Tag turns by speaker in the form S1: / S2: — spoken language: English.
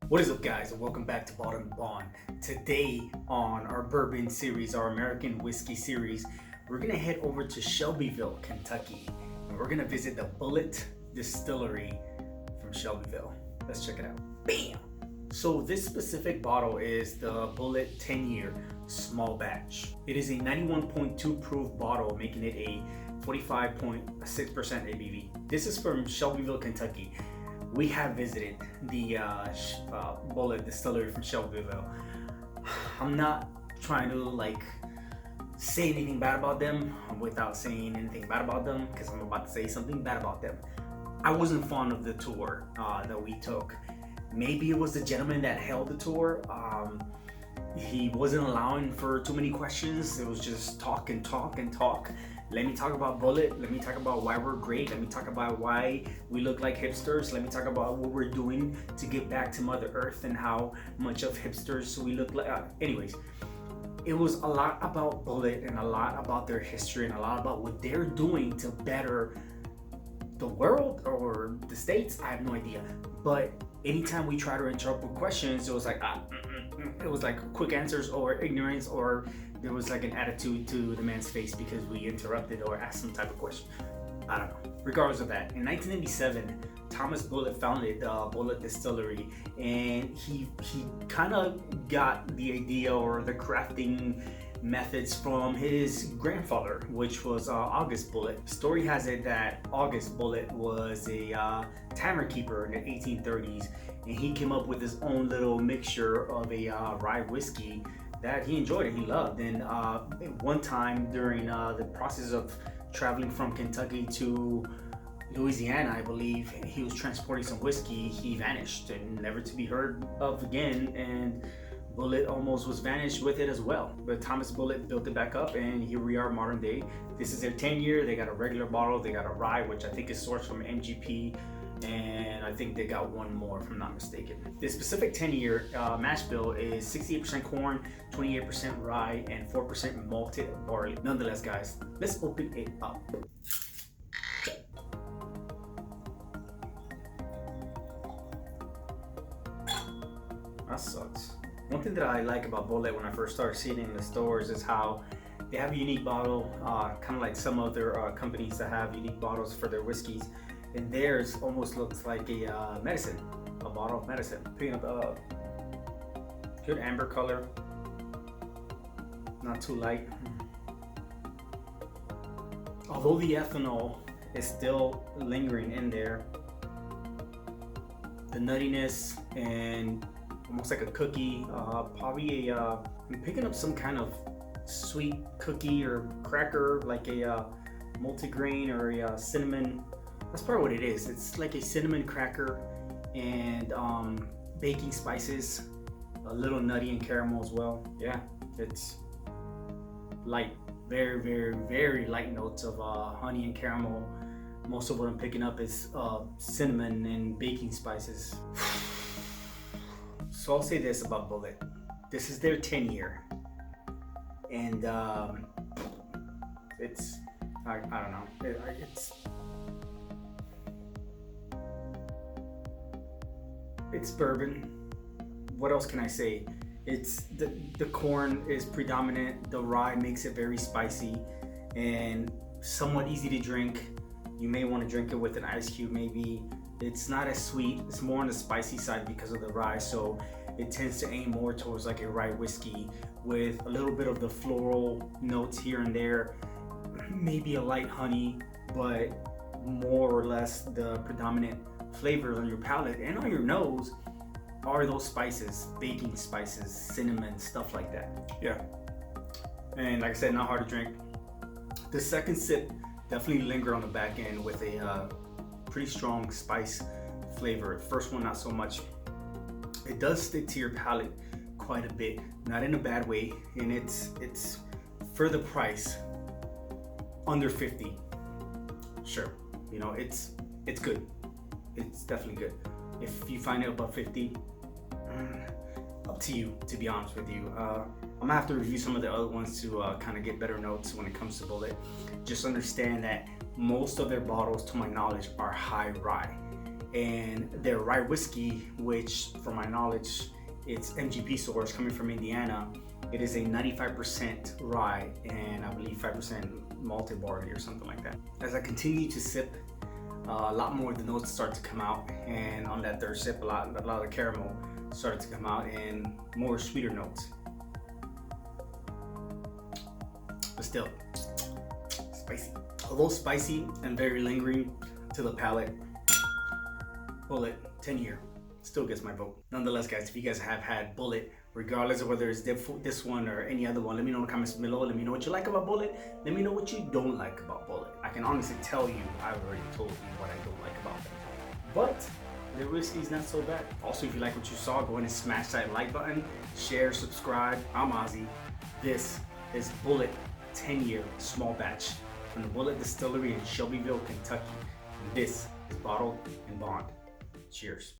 S1: What is up, guys, and welcome back to Bourbon. Today on our bourbon series, our American whiskey series, we're gonna head over to Shelbyville, Kentucky, and we're gonna visit the Bulleit distillery from Shelbyville. Let's check it out. Bam! So this specific bottle is the Bulleit 10-year small batch. It is a 91.2 proof bottle, making it a 45.6% ABV. This is from Shelbyville, Kentucky. We have visited the Bulleit distillery from Shelbyville. I'm not trying to say anything bad about them without saying anything bad about them, because I'm about to say something bad about them. I wasn't fond of the tour that we took. Maybe it was the gentleman that held the tour. He wasn't allowing for too many questions. It was just talk and talk and talk. Let me talk about Bulleit. Let me talk about why we're great. Let me talk about why we look like hipsters. Let me talk about what we're doing to give back to Mother Earth and how much of hipsters we look like. Anyways, it was a lot about Bulleit and a lot about their history and a lot about what they're doing to better the world or the States. I have no idea. But anytime we try to interrupt with questions, it was like quick answers or ignorance, or there was like an attitude to the man's face because we interrupted or asked some type of question. I don't know. Regardless of that, in 1987, Thomas Bulleit founded the Bulleit distillery, and he kind of got the idea or the crafting methods from his grandfather, which was August Bulleit. Story has it that August Bulleit was a tavern keeper in the 1830s, and he came up with his own little mixture of a rye whiskey that he enjoyed and he loved. And one time during the process of traveling from Kentucky to Louisiana, I believe, he was transporting some whiskey. He vanished and never to be heard of again, and Bulleit almost was vanished with it as well. But Thomas Bulleit built it back up, and here we are modern day. This is their 10-year. They got a regular bottle, they got a rye, which I think is sourced from MGP, and I think they got one more if I'm not mistaken. This specific 10-year mash bill is 68% corn, 28% rye, and 4% malted barley. Nonetheless, guys, let's open it up. That sucks. One thing that I like about Bulleit when I first started seeing it in the stores is how they have a unique bottle, kind of like some other companies that have unique bottles for their whiskeys. And theirs almost looks like a medicine, a bottle of medicine. Picking up a good amber color, not too light. Although the ethanol is still lingering in there, the nuttiness and almost like a cookie, probably I'm picking up some kind of sweet cookie or cracker, like a multigrain or a cinnamon. That's probably what it is. It's like a cinnamon cracker and baking spices, a little nutty and caramel as well. Yeah, it's light, very, very, very light notes of honey and caramel. Most of what I'm picking up is cinnamon and baking spices. So I'll say this about Bulleit. This is their 10-year. And it's, I don't know, it's bourbon. What else can I say? It's the corn is predominant. The rye makes it very spicy and somewhat easy to drink. You may want to drink it with an ice cube maybe. It's not as sweet. It's more on the spicy side because of the rye, so it tends to aim more towards like a rye whiskey with a little bit of the floral notes here and there, maybe a light honey, but more or less the predominant flavors on your palate and on your nose are those spices, baking spices, cinnamon, stuff like that. Yeah, and like I said, not hard to drink. The second sip definitely lingered on the back end with a pretty strong spice flavor. First one, not so much. It does stick to your palate quite a bit, not in a bad way, and it's for the price, under 50. Sure, you know, it's good. It's definitely good. If you find it above 50, up to you, to be honest with you. I'm gonna have to review some of the other ones to kind of get better notes when it comes to Bulleit. Just understand that most of their bottles, to my knowledge, are high rye. and their rye whiskey, which from my knowledge, it's MGP source coming from Indiana. It is a 95% rye and I believe 5% malted barley or something like that. As I continue to sip, a lot more of the notes start to come out, and on that third sip, a lot of the caramel started to come out and more sweeter notes. But still, spicy. Although spicy and very lingering to the palate, Bulleit 10-year still gets my vote. Nonetheless, guys, if you guys have had Bulleit, regardless of whether it's this one or any other one, let me know in the comments below. Let me know what you like about Bulleit. Let me know what you don't like about Bulleit. I can honestly tell you, I've already told you what I don't like about them. But the whiskey's not so bad. Also, if you like what you saw, go ahead and smash that like button, share, subscribe. I'm Ozzy. This is Bulleit 10-year small batch from the Bulleit Distillery in Shelbyville, Kentucky. And this is bottled and bond. Cheers.